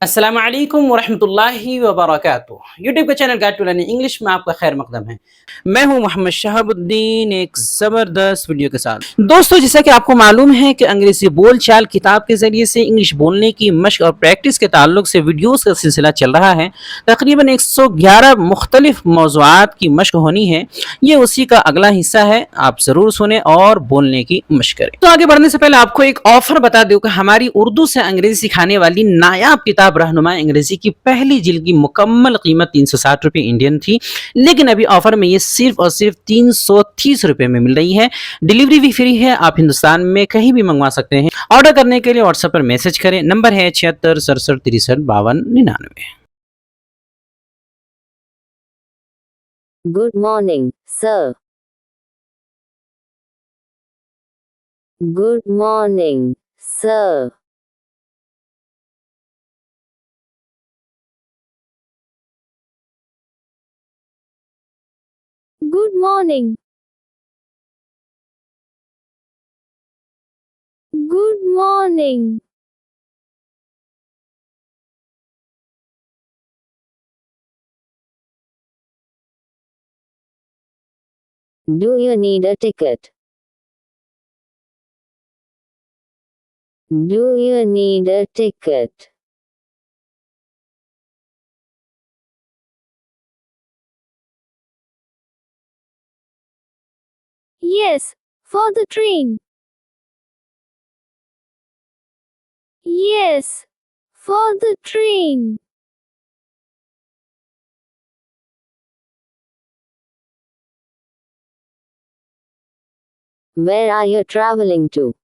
अस्सलाम वालेकुम वरहमतुल्लाहि वबरकातुह। यूट्यूब का channel guide to learning English में आपका खैर मकदम है। मैं हूं मोहम्मद शहाबुद्दीन एक ज़बरदस्त वीडियो के साथ। दोस्तों, जैसा कि आपको मालूम है कि अंग्रेजी बोल चाल किताब के ज़रिए से इंग्लिश बोलने की मशक और प्रैक्टिस के ताल्लुक से वीडियोस का सिलसिला चल रहा है। तकरीबन 111 मुख्तलिफ मौज़ूआत की मशक होनी है। ये उसी का अगला हिस्सा है। आप ज़रूर सुने और बोलने की मशक करें। तो आगे बढ़ने से पहले आपको एक ऑफर बता दूं कि हमारी उर्दू से अंग्रेजी सिखाने वाली नायाब किताब रहनुमाए अंग्रेजी की पहली जिल्द की मुकम्मल कीमत 360 रुपये इंडियन थी, लेकिन अभी ऑफर में ये सिर्फ और सिर्फ 330 रुपये में मिल रही है। डिलीवरी भी फ्री है। आप हिंदुस्तान में कहीं भी मंगवा सकते हैं। ऑर्डर करने के लिए व्हाट्सएप पर मैसेज करें। नंबर है 76 67 63 52 99। Good morning, sir. Good morning, sir. Good morning. Good morning. Do you need a ticket? Do you need a ticket? Yes, for the train. Yes, for the train. Where are you traveling to?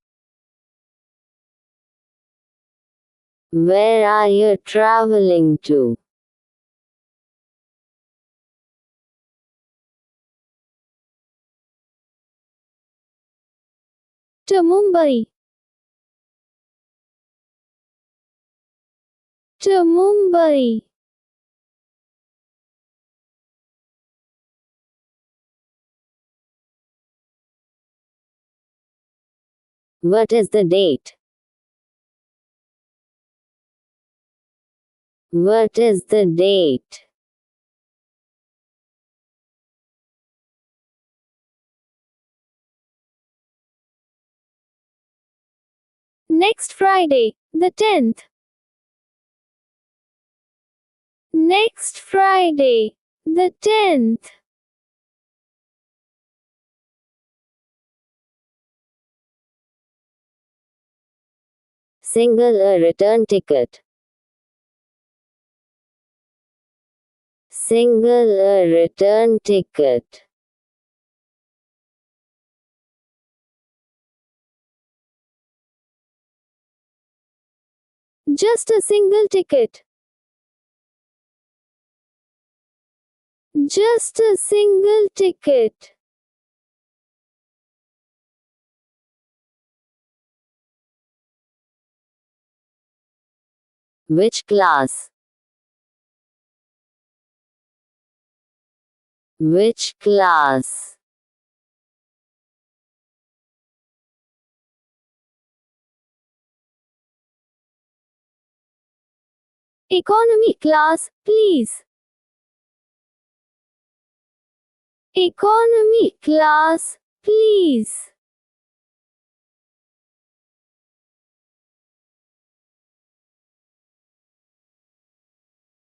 Where are you traveling to? To Mumbai. To Mumbai. What is the date? What is the date? Next Friday, the 10th. Next Friday, the 10th. Single a return ticket. Single a return ticket. Just a single ticket. Just a single ticket. Which class? Which class? Economy class, please. Economy class, please.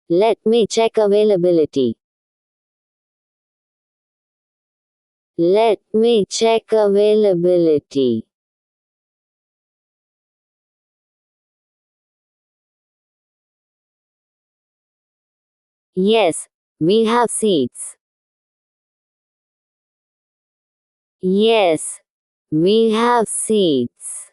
Let me check availability. Let me check availability. Yes, we have seats. Yes, we have seats.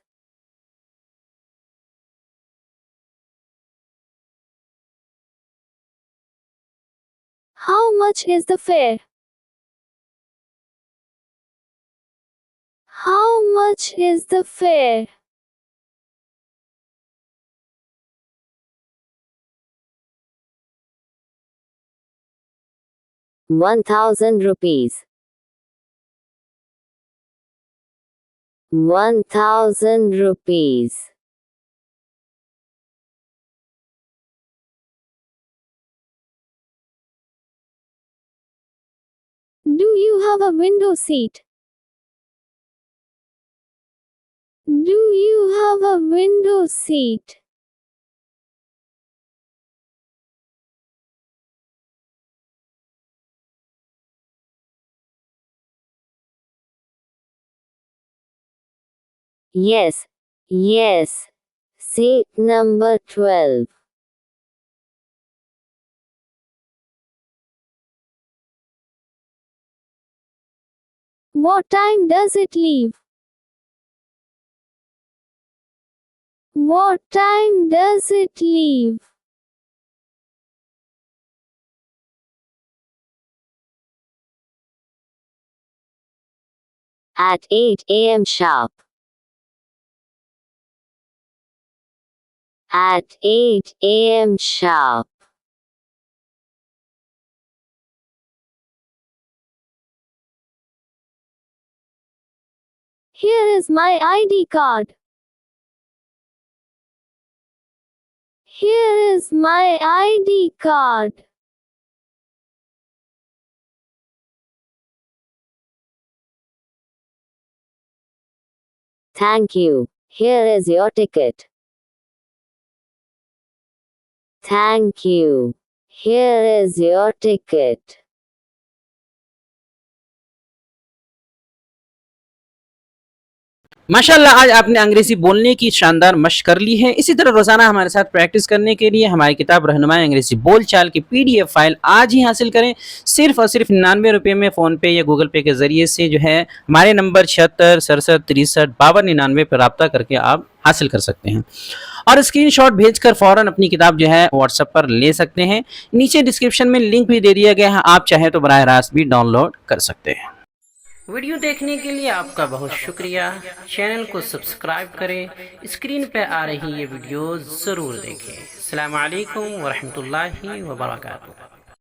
How much is the fare? How much is the fare? ₹1,000. 1,000 rupees. you have a window seat? Do you have a window seat? Yes, yes. Seat number 12. What time does it leave? What time does it leave? At 8 a.m. sharp. At 8 a.m. sharp. Here is my ID card. Here is my ID card. Thank you. Here is your ticket. Thank you. Here is your ticket. माशाल्लाह आज आपने अंग्रेजी बोलने की शानदार मशक कर ली है। इसी तरह रोजाना हमारे साथ प्रैक्टिस करने के लिए हमारी किताब रहनुमाए अंग्रेजी बोल चाल की PDF फाइल आज ही हासिल करें। सिर्फ और सिर्फ 99 रुपये में फ़ोन पे या गूगल पे के ज़रिए से जो है हमारे नंबर 76 67 63 52 99 पर रब्ता करके आप हासिल कर सकते हैं और स्क्रीनशॉट भेजकर फ़ौरन अपनी किताब जो है व्हाट्सएप पर ले सकते हैं। नीचे डिस्क्रिप्शन में लिंक भी दे दिया गया है, आप चाहें तो बराह रास्त भी डाउनलोड कर सकते हैं। वीडियो देखने के लिए आपका बहुत शुक्रिया। चैनल को सब्सक्राइब करें, स्क्रीन पे आ रही ये वीडियो ज़रूर देखें। अस्सलामु अलैकुम व रहमतुल्लाहि व बरकातुहू।